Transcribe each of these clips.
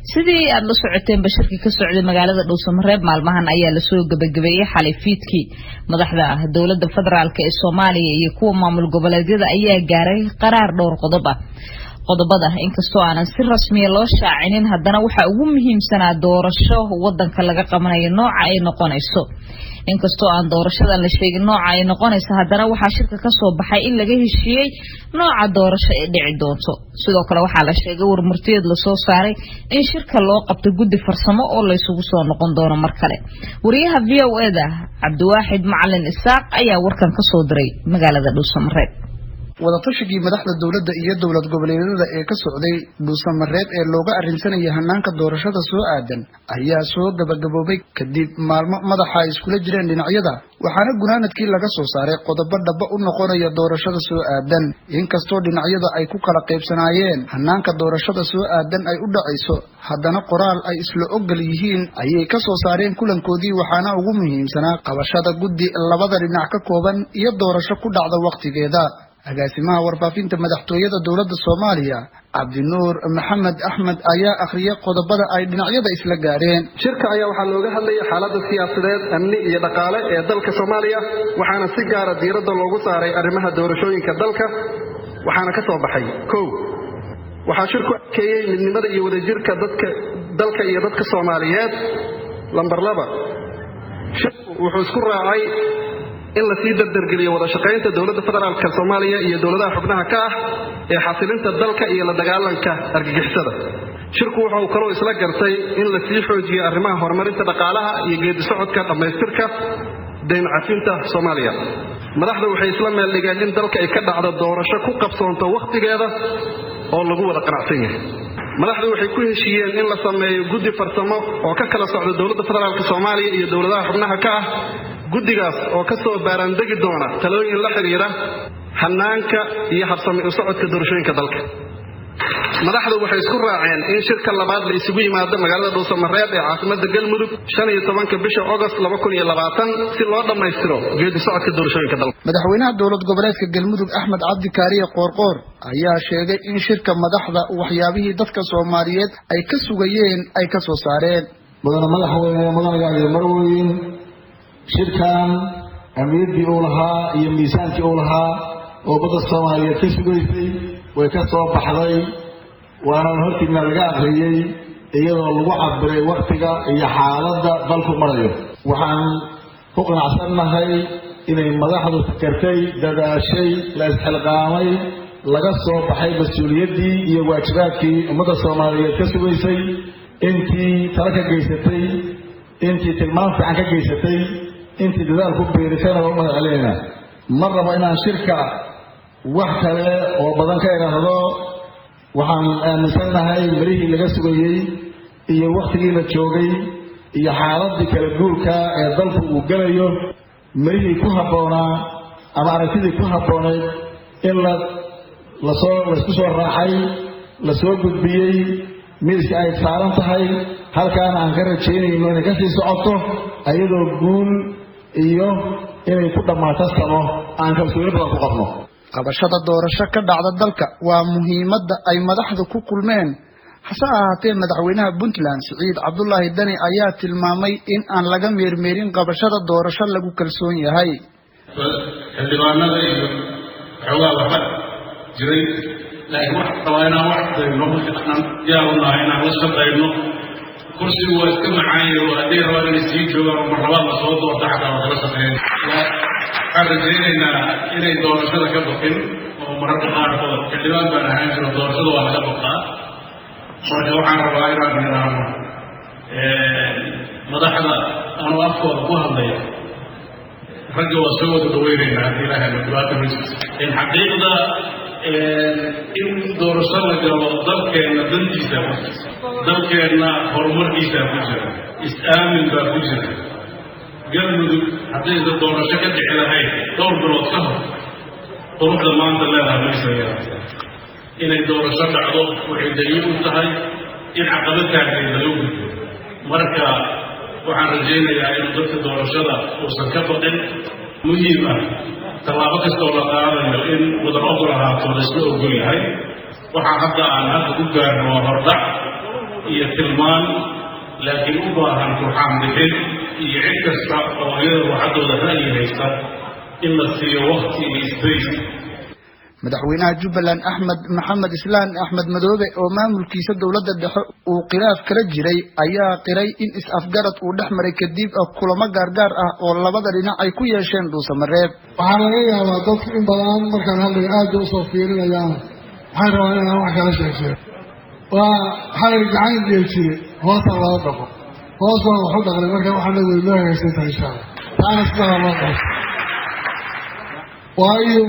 sidii aad la socoteen bashirkii ka socday magaalada Dhuusamareeb maalmahan ayaa la soo gabagabeeyay xalay fiidkii madaxda dawladda federaalka ee Soomaaliya iyo kuwa maamul goboleedyada ayaa gaaray qaraar dhowr qodob ah qodobada inkastoo aanan si rasmi ah loo shaacinin haddana waxa ugu muhiimsanaa doorasho wadanka laga qabanayo nooca ay noqonayso inkastoo aan doorashada la sheegin nooca ay noqonayso haddana waxa shirka ka soo baxay in laga heshiiyay nooca doorasho ee dhici doonto sidoo kale waxa la sheegay warmurtiyeed la soo saaray in shirka loo qabto guddi farsamo oo la isugu soo noqon doono mar kale wariyaha VOA-da Cabdiwaaxid Macalin Isaaq ayaa warkan ka soo diray magaalada Dhuusamareeb wadatashiga madaxda dawladda iyo dawlad goboleedyada ee ka socday Dhuusamareeb ee looga arrinsanaya hanaanka doorashada soo aadan ayaa soo gabagaboobay kadib maalmo madaxa ay iskula jireen dhinacyada waxaana gunaanadkii laga soo saaray qodobo dhaba u noqonaya doorashada soo aadan inkastoo dhinacyada ay ku kala qaybsanaayeen hanaanka doorashada soo aadan ay u dhacayso haddana qoraal ay isla ogol yihiin ayay ka soo saareen kulankoodii waxaana ugu muhiimsanaa qabashada guddi labada dhinac ka kooban iyo doorasho ku dhacda waqtigeeda agaasimaha warfaafinta madaxtooyada dawladda Soomaaliya Cabdinuur Maxamed Axmed ayaa akhriyay qodobada ay dhinacyada isla gaareen shirka ayaa waxa looga hadlayay xaaladda siyaasadeed amni iyo dhaqaale ee dalka Soomaaliya waxaana si gaar ah diiradda loogu saaray arrimaha doorashooyinka dalka waxaana ka soo baxay waxa shirku adkeeyay midnimada iyo wadajirka dalka iyo dadka Soomaaliyeed lambar 2 shirku wuxuu isku raacay in la sii dardargeliyo wada shaqaynta dawladda federaalka Soomaaliya iyo dawladaha xubnaha ka ah ee xasilinta dalka iyo la dagaalanka argagixisada shirku wuxuu kaloo isla gartay in la sii xoojiyo arrimaha horumarinta dhaqaalaha iyo geedi socodka dhamaystirka deyn cafinta Soomaaliya madaxdu waxay isla meel dhigeen in dalka ay ka dhacdo doorasho ku qabsoonto waqtigeeda oo lagu wada qanacsan yahay madaxdu waxay ku heshiiyeen in la sameeyo guddi farsamo oo ka kala socda dawladda federaalka Soomaaliya iyo dawladaha xubnaha ka ah guddigaas oo ka soo baaraandegi doona talooyin la xiriira hanaanka iyo habsami u socodka doorashooyinka dalka madaxdu waxay isku raaceen in shirka labaad la isugu yimaado magaalada Dhuusamareeb ee caasimadda Galmudug 15 bisha August 2020 si loo dhameystiro geedi socodka doorashooyinka dalka madaxweynaha dawlad goboleedka Galmudug Axmed Cabdi Kaariye Qoorqoor ayaa sheegay in shirka madaxda waxyaabihii dadka Soomaaliyeed ay ka sugayeen ay ka soo saareen madaxweynaha marweyn shirkan amniyadii uu lahaa iyo miisaankii uu lahaa oo badda Soomaaliyeed ka sugaysay way ka soo baxday waana hortiina laga aqriyay iyadoo lagu cabiray waqtiga iyo xaaladda dalku marayo waxaan ku qanacsanahay inay madaxdu fakartay dadaashay la isxilqaamay laga soo baxay mas'uuliyadii iyo waajibaadkii ummadda Soomaaliyeed ka sugaysay intii tala ka geysatay intii tilmaam fiican ka geysatay intii dadaal ku beerisana oo madaxleena mar raba inaan shirka wax kale oo badan ka iraahdo waxaan aaminsanahay marihii laga sugayay iyo waqtigii la joogay iyo xaaladii kala guurka ee dalku uu galayo marihii ku habboonaa ama aragtidii ku habboonayd in la isku soo raaxay la soo gudbiyey miiska ay saaran tahay halkaana aan ka rajaynayno inay ka sii socoto ayadoo guul iyo inay ku dhammaato samo aan kalsooni badan ku qabno qabashada doorasho ka dhacda dalka waa muhiimadda ay madaxdu ku kulmeen hase ahaatee madaxweynaha Puntland Siciid Cabdullaahi Dani ayaa tilmaamay in aan laga meermeerin qabashada doorasho lagu kalsoon yahay xildhibaanada iyo xogaa waxa jiray laakiin wax tawaana wax dayno waxaan diyaarnahay inaan la shaqeyno kursigu waa iska macaayo haddii rabaan inay sii joogaan mar labaad la soo doorto xataa waa kala shaqeyn waxaan rajaynaynaa inay doorashada ka baqin oo mararka qaarkood xildhibaan baan ahaan jiro doorashada waa laga baqaa marka waxaan rabaa inaan nidhaahno madaxda aanu afkooda ku hadlaya ragga waa soo wada dhaweynaynaa haddii ilaahay dhibaata maysiis in xaqiiqda in doorasho la galo dalkeenna dantiisa ku jirta dalkeenna horumarkiisa ku jira is-aamin baa ku jira galmudug haddaysa doorasho ka dhici lahayd dhowr bilood ka hor quruxda maanta leedahay maysa yaraata inay doorasho dhacdo waxay daliil u tahay in caqabad taagneed laga gudbo marka waxaan rajaynayaa in dadka doorashada uusan ka baqin muhiim ah tallaabo kastoo la qaadayo in wada ogol ahaato la isla ogol yahay waxaa hadda aan hadda ku gaarno waa hordhac iyo tilmaan laakiin u baahan ruuxaan bixin iyo cid kasta oo iyada waxadooda ra'yi haysta in la siiyo waqti iyo space. madaxweynaha Jubbaland Axmed Maxamed Islaan Axmed Madoobe oo maamulkiisa dawladda dhexe uu khilaaf kala jiray ayaa qiray in is-afgarad uu dhexmaray kadib kulamo gaargaar ah oo labada dhinac ay ku yeesheen Dhuusamareeb. waxaa laga yaabaa dadku in badan markaan hadlay aad u soo fiirinayaan waxaan rabaa inaan wax kala sheegsheego waa xalay gacan geeljiray hoosta loo dhaqo hoos baan wax u dhaqnay marka waxaana way loo hagaagsan tahay insha allah taana sidaa loo dhaqo waayo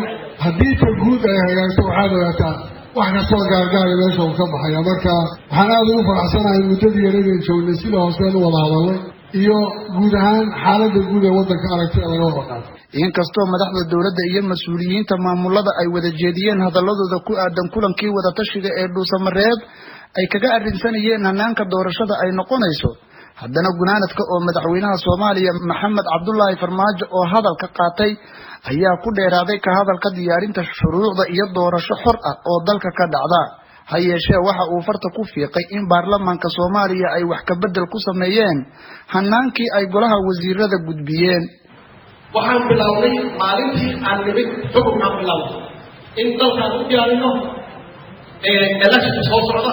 haddii ta guud ay hagaagto waxaad ogaataa wax kastoo gaargaari meesha uu ka baxaya marka waxaan aad ugu faraxsanahay muddadii yaradeen joognay sida hooseen u wada hadalnay iyo guud ahaan xaaladda guud ee waddanka aragtida laga wada qaatay. inkastoo madaxda dawladda iyo mas-uuliyiinta maamulada ay wada jeediyeen hadaladooda ku aadan kulankii wada tashiga ee Dhuusamareeb ay kaga arrinsanayeen hanaanka doorashada ay noqonayso, haddana gunaanadka oo madaxweynaha Soomaaliya Maxamed Cabdullaahi Farmaajo oo hadalka qaatay ayaa ku dheeraaday ka hadalka diyaarinta shuruucda iyo doorasho xor ah oo dalka ka dhacda. ha yeeshee waxa uu farta ku fiiqay in baarlamaanka Soomaaliya ay wax ka bedel ku sameeyeen hanaankii ay golaha wasiirada gudbiyeen. waxaan bilawnay maalintii aan nimid xukunkaan bilawnay in dalkaan u diyaarino election soo socda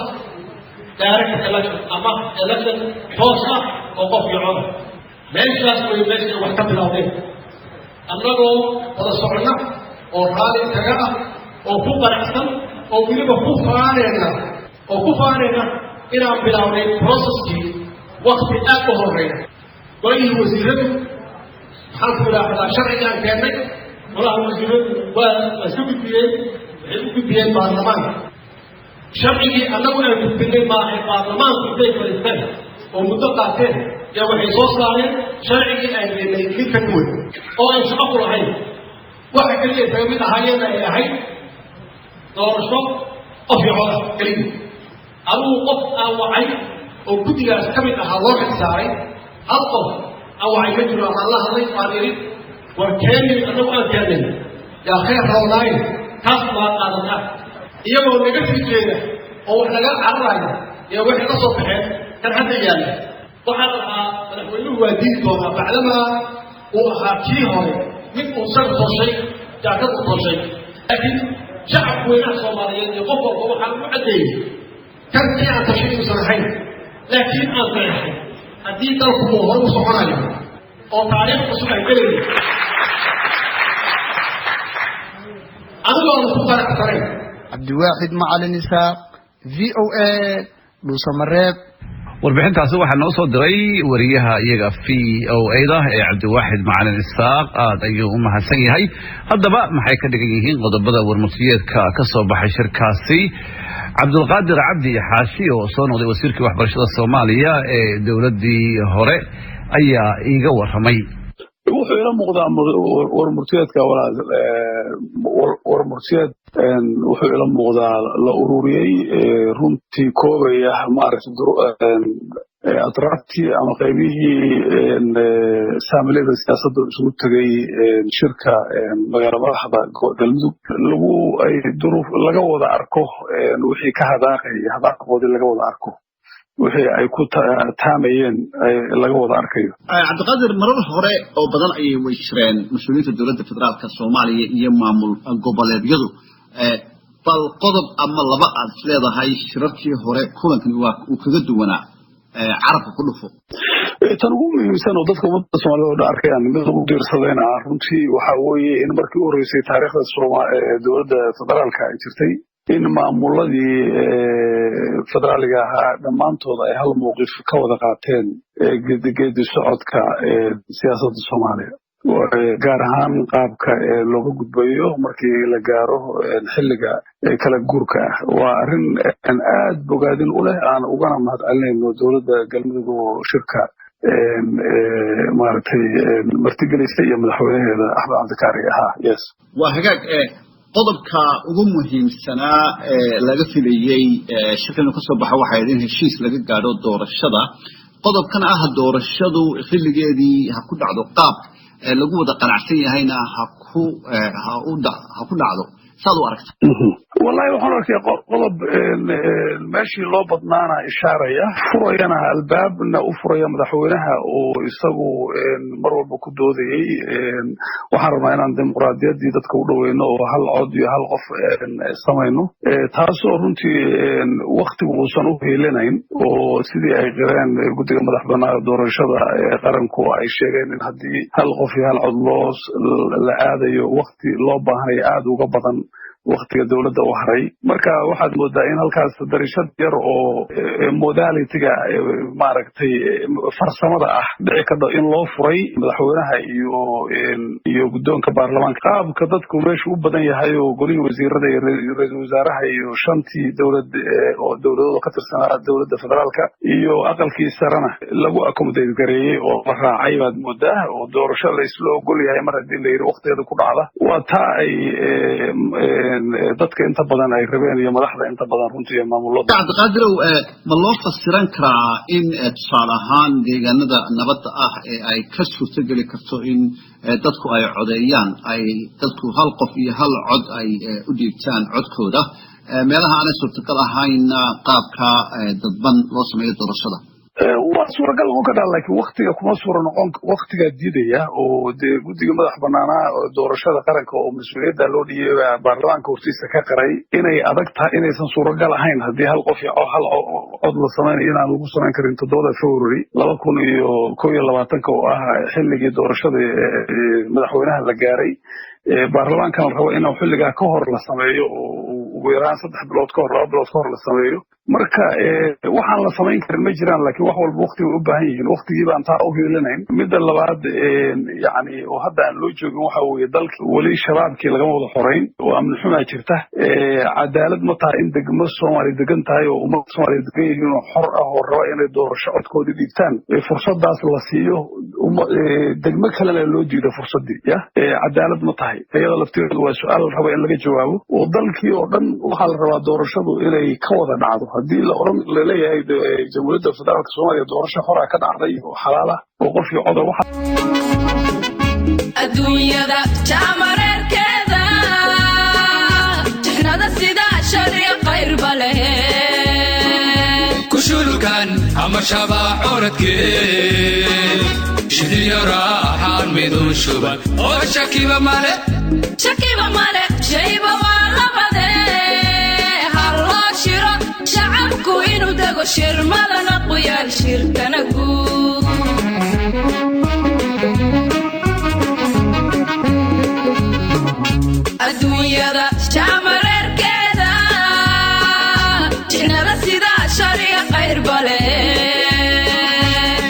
direct election ama election toos ah oo qof iyo cod meeshaas way meesha wax ka bilawneen annagoo wada soconna oo raali taga ah oo ku qanacsan oo weliba ku faanayna inaan bilawnay processkii waqti aad u horeeya golihii wasiiradu maxaan ku idhaahdaa sharcigaan keennay golaha wasiiradu waa isu gudbiyeen waxay u gudbiyeen baarlamaanka sharcigii annagu aan gudbinay maaha baarlamaanku intay fadhiisteen oo muddo qaateen yaa waxay soo saareen sharcigii aan yeelnay mid ka duwan oo aan shaqo ku lahayn waxa keliya isaga mid ahaayeen ay ahayd doorasho qof iyo cod keliya adugu qof aan wacay oo guddigaas ka mid ahaa loo xilsaaray hal qof aan wacay ma jiro aan la hadlay waan idhi war keenay annagu aan keennay yaa khayr rawnaay taas waa qaadataa iyagoo naga sii jeeda oo wax naga cararaya yaa waxay ka soo baxeen kan hadda yaalla waxaan ahaa madaxweynuhu waa diidi doonaa bacdamaa uu ahaa kii hore mid uu isaga tooshay jaakad u tooshay laakiin shacabku weynaha Soomaaliyeed iyo qof walba waxaan u caddeeyey kan kii aan tashay uusan ahayn laakiin aan qeexay haddii dalku uu hore u soconayo oo taariikh cusub ay gelayo adigoo aan ku qanacsanayn. Cabdiwaaxid Macalin Isaaq VOA Dhuusamareeb. warbixintaasi waxaa noo soo diray wariyaha iyaga VOA-da ee Cabdiwaaxid Macalin Isaaq aad ayuu u mahadsan yahay. haddaba maxay ka dhigan yihiin qodobada warmurtiyeedka ka soo baxay shirkaasi? Cabdulqaadir Cabdi Xaashi oo soo noqday wasiirkii waxbarashada Soomaaliya ee dawladii hore ayaa iiga waramay. wuxuu ila muuqdaa warmurtiyeedka warmurtiyeed wuxuu ila muuqdaa la ururiyey runtii koobaya maaragtay atraaftii ama qaybihii saamilada siyaasadda isugu tegay shirka magaala madaxda galmudug ay duruuf laga wada arko wixii ka hadaaqoodii laga wada arko wixii ay ku taamayeen laga wada arkayo. Cabdiqaadir marar hore oo badan ayay weysireen mas'uuliyiinta dawladda federaalka Soomaaliya iyo maamul goboleedyadu bal qodob ama laba aad leedahay shirarkii hore kulankan uu kaga duwanaa carabka ku dhufo. tan ugu muhiimsan oo dadka waddanka Soomaaliyeed oo arkayaan mid ugu diirsadayna runtii waxa weeye in markii u horeysay taariikhda dawladda federaalka ay jirtay in maamuladii federaaliga ahaa dhammaantood ay hal mowqif ka wada qaateen geedi socodka siyaasadda Soomaaliya gaar ahaan qaabka looga gudbayo markii la gaaro xilliga kala guurka ah. waa arrin aad bogaadin u leh aan ugana mahadcelinayno dawladda galmudug oo shirka maaragtay martigelisay iyo madaxweynaheeda Axmed Cabdikaari ahaa. yes waa hagaag qodobka ugu muhiimsanaa laga filayay shirkan ka soo baxa waxay in heshiis laga gaaro doorashada qodobkan ah doorashadu xilligeedii ha ku dhacdo qaab lagu wada qanacsan yahayna ha ku dhacdo saad u aragtaa. والله waxaan arkay qodob meeshii loo badnaana ishaaraya furayana albaabna u furaya madaxweynaha oo isagu mar walba ku doodayay waxaan rabnaa inaan dimuqraadiyadii dadka u dhaweyno oo hal cod iyo hal qof samayno taasoo runtii waqtigu uusan u heelanayn oo sidii ay qireen guddiga madaxbannaanida doorashada qaranku ay sheegeen in haddii hal qof iyo hal cod la aadayo waqti loo baahanayo aad uga badan waqtiga dawladda u haray marka waxaad moodaa in halkaas darishad yar oo modality-ga maaragtay farsamada ah dhici karto in loo furay madaxweynaha iyo guddoonka baarlamaanka qaabka dadku meesha u badan yahay oo golihii wasiirada iyo ra-iisul wasaaraha iyo shantii dowlad oo dowladooda ka tirsanaa dowladda federaalka iyo aqalkii sarena lagu accommodate gareeyey oo la raacay baad moodaa oo doorasho la isla ogol yahay mar haddii la yidhi waqtigeeda ku dhacda waa taa ay dadka inta badan ay rabeen iyo madaxda inta badan runtii maamulada cabdiqaadirow ma loo fasiran karaa in tusaale ahaan deegaanada nabadda ah ee ay ka suurtogeli karto in dadku ay codeeyaan ay dadku hal qof iyo hal cod ay u dhiibtaan codkooda meelaha aanay suurtagal ahaynna qaabka dadban loo sameeyo doorashada waa suuragal noqon karaa laakiin waqtiga kuma suura noqon waqtigaa diidaya oo dee guddiga madax banaanaa doorashada qaranka oo mas-uuliyadda loo dhiibay baarlamaanka hortiisa ka qaray inay adag tahay inaysan suuragal ahayn haddii hal qof hal cod la samaynayo inaan lagu samayn karin 7 February 2021 oo ah xilligii doorashada madaxweynaha la gaaray baarlamaanka la rabo inuu xilligaa ka hor la sameeyo ugu yaraan 3 bilood ka hor 2 bilood ka hor la sameeyo marka waxaan la samayn karin ma jiraan laakiin wax walba waqti u baahan yihiin waqtigii baan taa u heelanayn midda labaad yani oo hadda aan loo joogin waxa weeye dalka weli shabaabkii lagama wada xoreyn oo amni xumaa jirta cadaalad ma tahay in degmo Soomaali degan tahay oo ummadda Soomaaliyeed degan yihiin oo xor ah oo raba inay doorasho codkooda dhiibtaan fursadaas la siiyo degmo kalena loo diido fursadii cadaalad ma tahay iyada lafteedu waa su'aal la rabo in laga jawaabo oo dalkii oo dhan waxa la rabaa doorashadu inay ka wada dhacdo haddii la oran leeyahay jamhuuriyadda federaalka Soomaaliya doorasho xor ah ka dhacday oo xalaal ah oo qofkii cod waxa adduunyada jamareerkeeda jixnada sida shariic qayr bale kushulkan ama shabaa oradkee shidiya raaxan midun shuban oo shakiba male shayba waa labade hallo shiro shacabku inuu dago shirmadana qoyaan shirkana guud adduunyada jamareerkeeda jixnada sida shariic qayr bale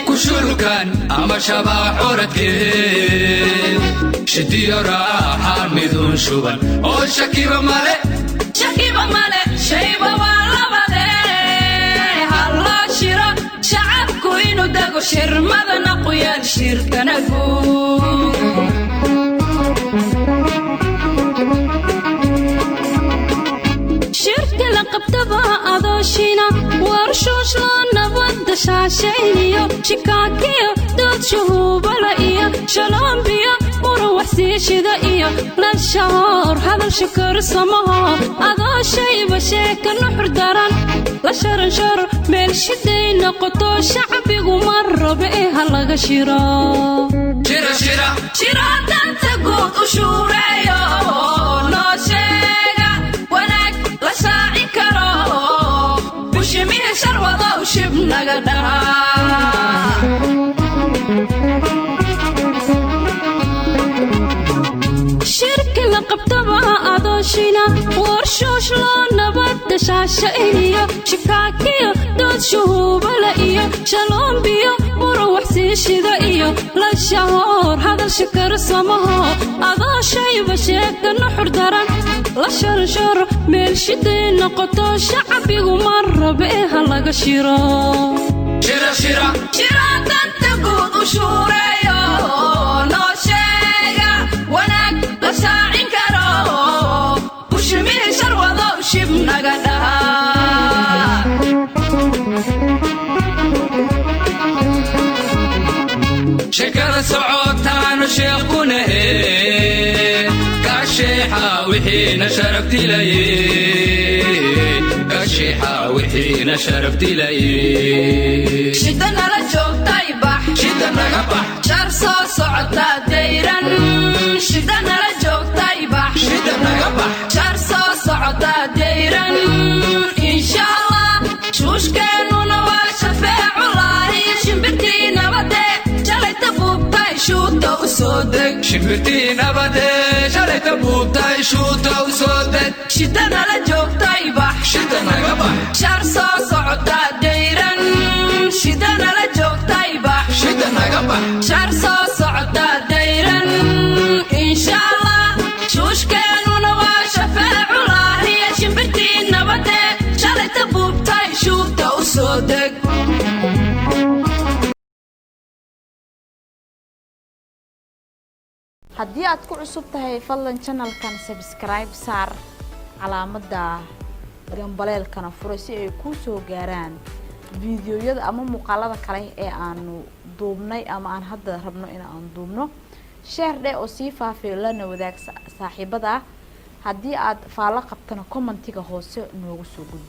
kushulkan ama shabaa oradkee shidiya raaxan midun shuban oo shakiba male shayba waa labade hallo shiro shacabku inuu dago shirmadana qoyaan shirkana guud shirka la qabtaba adooshina warshuush loo nabadda shaashayniyo shikaakiyo dood shuhuubala iyo shaloombiyo muruwaxsiishida iyo la shahoor hadal shakarsamaho adooshayba sheeka nuxur daran la sharansharo meel shiday noqoto shacbigu mar rabe ha laga shiro danta guud u shuureeyo noo sheega wanaag la shaaci karo bushimihi sharwadow shib naga dhahaa shirki la qabtaba adooshina warshuush loo nabadda shaashayniyo shikaakiyo dood shuhuubala iyo shaloombiyo muruwaxsiishida iyo la shahoor hadal shakarsamaho adooshayba sheeka nuxur daran la sharansharo meel shiday noqoto shacbigu mar rabe ha laga shiro danta guud u shuureeyo noo sheega wanaag la shaacin karo bushimihi sharwadow shib naga dhahaa shekada socotaanu sheekunahe kaa الشيحة وحين شرفت لي الشيحة وحين شرفت لي شدنا لجوك طيبح شدنا قبح شرصو صعدا ديرا شدنا لجوك طيبح شدنا قبح شرصو صعدا ديرا إن شاء الله شوش كانوا نواشفاع الله شمبتي نبدي جلت بوبتاي شوطة وصودك شمبتي نبدي جلت بوبتاي شوطة وصودك شدنا لجوك طيبح شدنا قبح شرصو صعدا ديرا شدنا لجوك طيبح شدنا قبح شرصو صعدا ديرا إن شاء الله شوش كانوا نواشفاع الله شمبتي نبدي جلت بوبتاي شوطة وصودك haddii aad ku cusub tahay fadlan channelkan subscribe saar calaamadda gambaleelkana furo si ay ku soo gaaraan fiidiyoyada ama muuqaalada kale ee aanu duubnay ama aan hadda rabno in aan duubno share dhe oo sii faafiyo lana wadaag saaxiibada haddii aad faalo qabtana commentiga hoose noogu soo gudbi